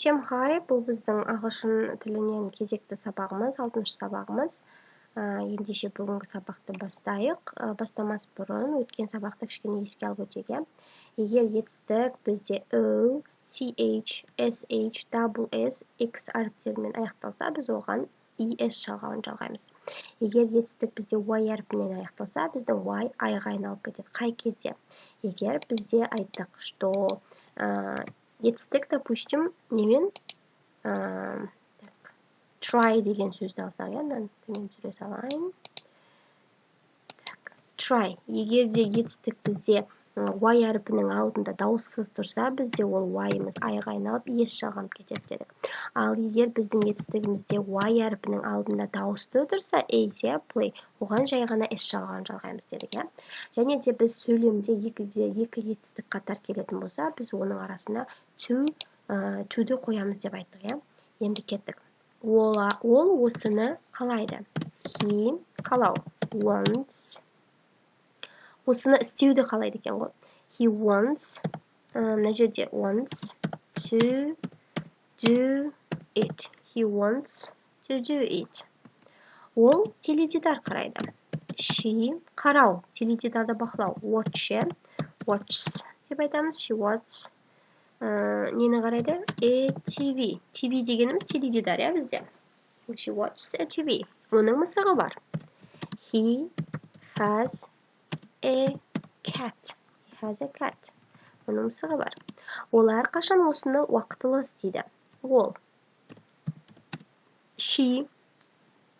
Всем хай, бұл біздің ағылшын тілінен кезекті сабағымыз, 6-шы сабағымыз. Ендеше бүгінгі сабақты бастайық. Бастамас бұрын өткен сабақты кішкене еске алып өтейік. Егер етістік бізде O, CH, SH, double S, X әріптерімен аяқталса, біз оған ES жалғауын жалғаймыз. Егер етістік бізде Y әріпінен аяқталса, біздің Y айға айналып кетеді. Қай кезде? Егер бізде айттық, что етістік, допустим, немен try деген сөзді алсақ, мен түре салайын. Try. Егер де етістік бізде Y әріпінің алдында дауыссыз тұрса, бізде ол Y-ымыз айға айналып, ес жалғанып кетеді дедік. Ал егер біздің етістігімізде Y әріпінің алдында дауысты тұрса, play, оған жай ғана S жалғауын жалғаймыз дедік. Және де біз сөйлемде екі етістік қатар келетін болса, біз оның арасына to-ді қоямыз деп айттық. Енді кеттік. Ол осыны қалайды. He қалау. Wants. Осыны істеуді қалайды екен ғой. He wants, мына жерде wants to do it. He wants to do it. Ол теледидар қарайды. She қарау, теледидарды бақылау. Watches деп айтамыз. She watches. Нені қарайды? TV. TV дегеніміз теледидар, бізде. She watches a TV. Оның мысығы бар. He has a cat. He has a cat. Оның мысығы бар. Ол әрқашан осыны уақытылы істейді. Ол. She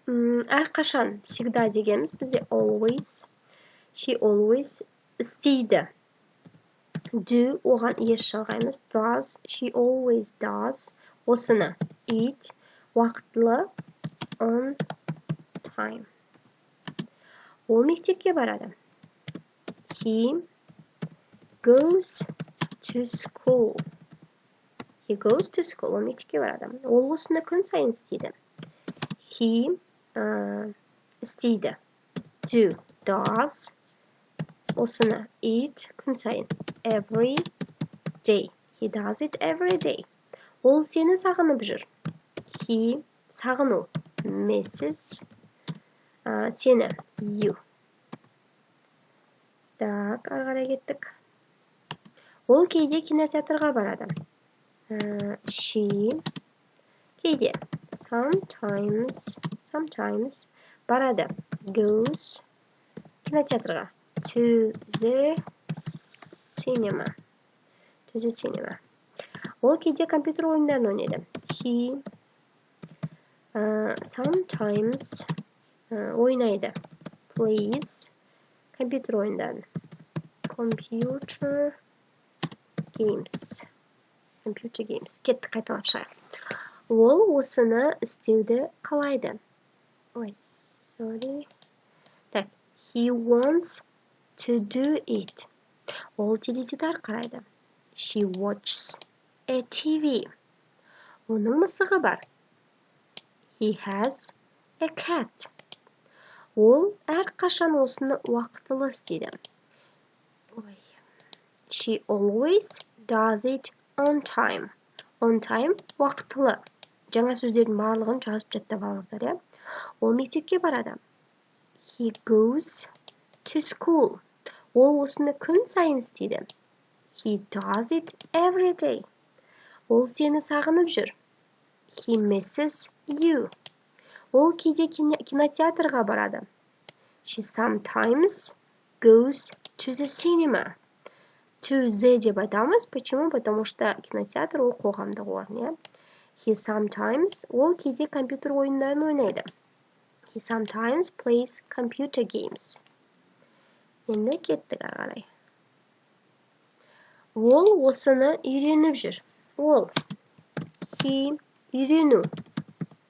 әрқашан, всегда дегеніміз бізде always. She always істейді. Do оған ес жалғаймыз. Does. She always does. Осыны. Eat. Уақытылы. On time. Ол мектепке барады. He goes to school. He goes to school. Ол мектепке барады. Ол осыны күн сайын істейді. He істейді. Do. Does. Осыны eat күн сайын. Every day. He does it every day. Ол сені сағынып жүр. He сағыну. Misses сені. You. Так, арғара кеттік. Ол кейде кинотеатрға барады. She кейде. Sometimes барады. Goes кинотеатрға. To the cinema. Ол кейде компьютер ойындарын ойнайды. He sometimes ойнайды. Plays компьютер ойындарын. Computer games. Кеттік, қайталап шығайық. Ол осыны істеуді қалайды. Так, he wants to do it. Ол теледидар қарайды. She watches a TV. Оның мысығы бар. He has a cat. Ол әрқашан осыны уақытылы істейді. She always does it on time. On time уақытылы. Жаңа сөздердің барлығын жазып жаттап алыңыздар. Ол мектепке барады. He goes to school. Ол осыны күн сайын істейді. He does it every day. Ол сені сағынып жүр. He misses you. Ол кейде кинотеатрға барады. She sometimes goes to the cinema. To the деп айтамыз. Почему? Потому что кинотеатр ол қоғамдық орын. He sometimes, ол кейде компьютер ойындарын ойнайды. He sometimes plays computer games. Енді кеттік ағарай. Ол осыны үйреніп жүр. Ол. He үйрену.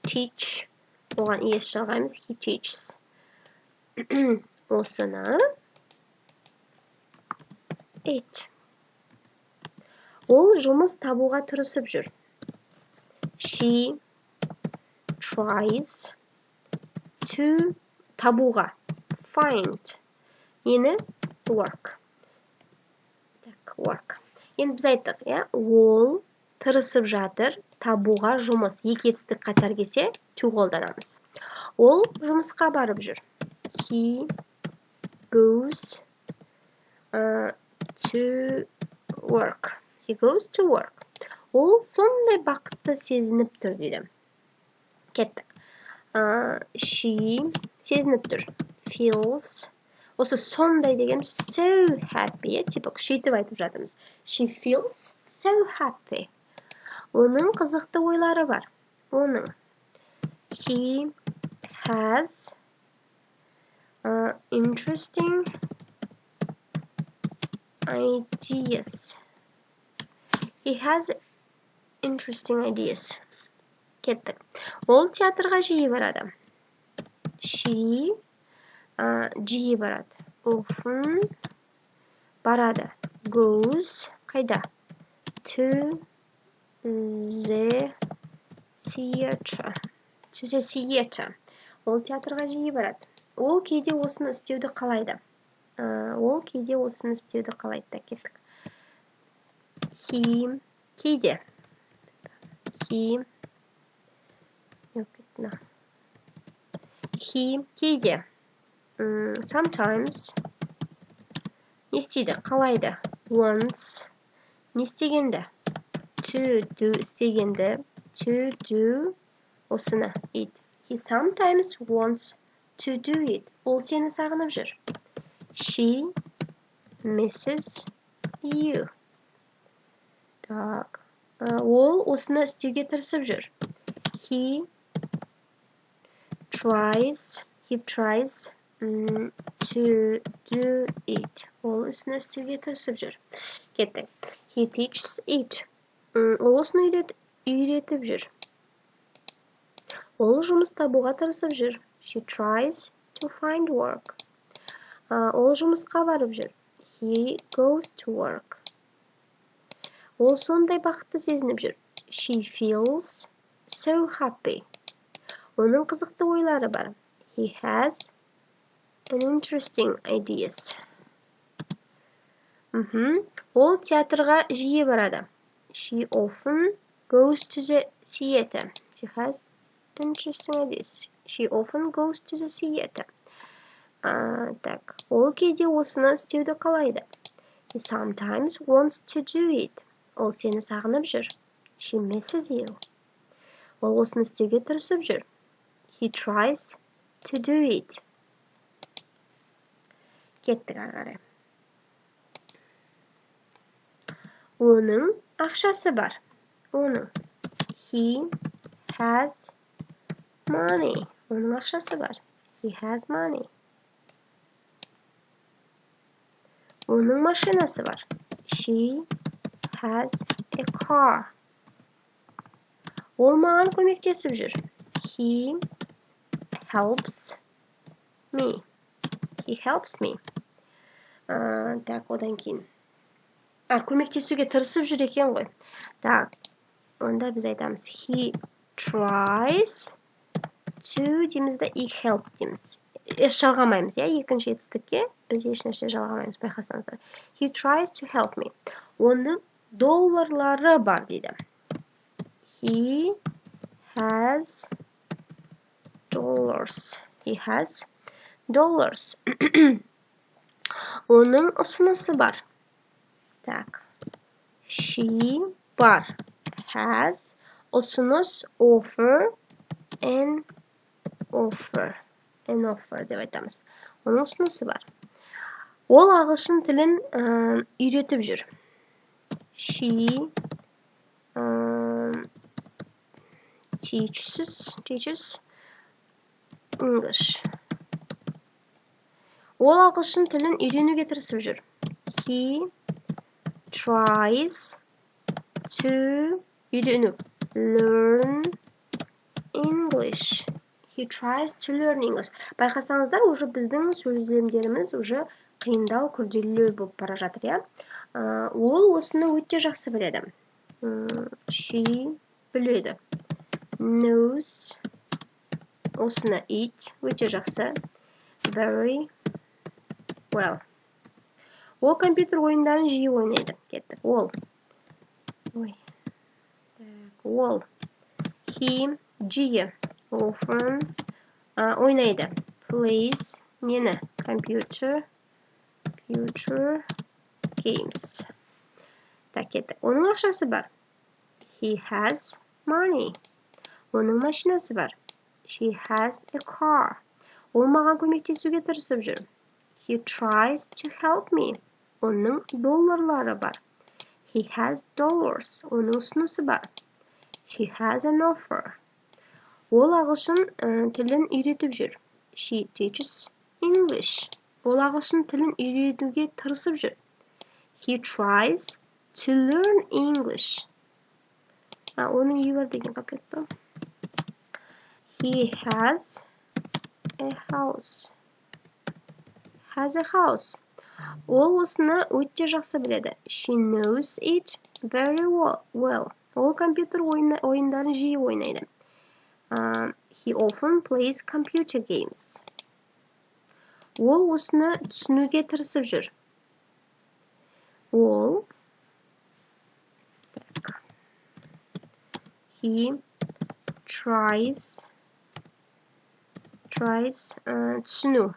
Teach. Оған ес жалғаймыз. He teaches. Осыны. It. Ол жұмыс табуға тырысып жүр. She tries to табуға. Find. Нені? Work. Так, work. Енді біз айттық, ол тырысып жатыр, табуға жұмыс. Екі етістік қатар келсе, to қолданамыз. Ол жұмысқа барып жүр. He goes to work. He goes to work. Ол сондай бақытты сезініп тұр дейді. Кеттік. She сезініп тұр. Feels. Осы сондай деген so happy. Типа күшейтіп айтып жатырмыз. She feels so happy. Оның қызықты ойлары бар. Оның. He has interesting ideas. He has interesting ideas. Кеттік. Ол театрға жиі барады. She жиі барады. Often барады. Goes қайда? To the theater. To the theater. Ол театрға жиі барады. Ол кейде осыны істеуді қалайды. Ол кейде осыны істеуді қалайды. Кеттік. He кейде. He кейде. Sometimes не істейді? Қалайды. Wants не істегенді? To do істегенді. To do осыны it. He sometimes wants to do it. Ол сені сағынып жүр. She misses you. Так. Ол осыны істеуге тырысып жүр. He tries to do it. Ол осыны істеуге тырысып жүр. Кеттік. He teaches it. Ол осыны үйретіп жүр. Ол жұмыс табуға тырысып жүр. She tries to find work. Ол жұмысқа барып жүр. He goes to work. Ол сондай бақытты сезініп жүр. She feels so happy. Оның қызықты ойлары бар. He has an interesting ideas. Ол театрға жиі барады. She often goes to the theater. She has interesting ideas. She often goes to the theater. Так, ол кейде осыны істеуді қалайды. He sometimes wants to do it. Ол сені сағынып жүр. She misses you. Ол осыны істеуге тырысып жүр. He tries to do it. Кеттік ағары. Оның ақшасы бар. Оның. He has money. Оның ақшасы бар. He has money. Оның машинасы бар. She has a car. Ол маған көмектесіп жүр. He helps me. He helps me. Так, одан кейін. Көмектесуге тырысып жүр екен ғой. Так, онда біз айтамыз. He tries to дейміз да, I help дейміз. Еш жалғамаймыз, екінші етістікке біз еш нәрсе жалғамаймыз, байқасаңыздар. He tries to help me. Оның долларлары бар дейді. He has dollars. He has dollars. Оның ұсынысы бар. Так. She бар. Has ұсыныс offer and offer. An offer деп айтамыз. Оның ұсынысы бар. Ол ағылшын тілін үйретіп жүр. She teaches English. Ол ағылшын тілін үйренуге тырысып жүр. He tries to learn English. He tries to learn English. Байқасаңыздар, уже біздің сөйлемдеріміз уже қиындау, күрделеу болып бара жатыр, Ол осыны өте жақсы біледі. She біледі. Knows. Осыны it өте жақсы. Very well. Ол компьютер ойындарын жиі ойнайды. Кеттік. Ол. Ол. He, жиі. Often, ойнайды. Plays, нені? Computer games. Так, кетті. Оның ақшасы бар. He has money. Оның машинасы бар. She has a car. Ол маған көмектесуге тырысып жүр. He tries to help me. Оның долларлары бар. He has dollars. Оның ұсынысы бар. She has an offer. Ол ағылшын тілін үйретіп жүр. She teaches English. Ол ағылшын тілін үйретуге тырысып жүр. He tries to learn English. Оның үйі бар деген қалып кетті. He has a house. Has a house. Ол осыны өте жақсы біледі. She knows it very well. Ол компьютер ойындарын жиі ойнайды. He often plays computer games. Ол осыны түсінуге тырысып жүр. Ол He tries түсіну.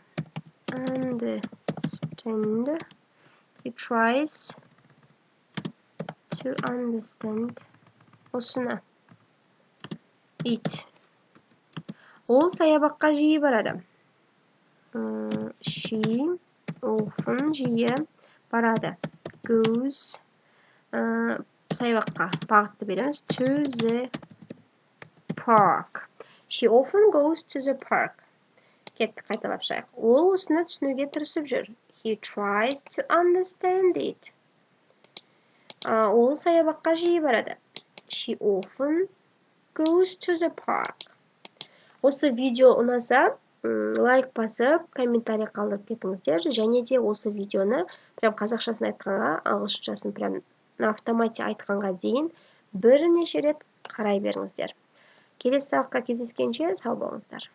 Understand. He tries to understand. Осыны. It. Ол саябаққа жиі барады. She often жиі барады. Goes саябаққа бағытты береміз. To the park. She often goes to the park. Кетті, қайталап шайық. Ол осыны түсінуге тырысып жүр. He tries to understand it. Ол саябаққа жиі барады. She often goes to the park. Осы видео ұнаса, лайк басып, комментарий қалдырып кетіңіздер. Және де осы видеоны прям қазақшасын айтқанға, ағылшыншасын прям на автомате айтқанға дейін бірнеше рет қарай беріңіздер. Келесі сабаққа кездескенше сау болыңыздар.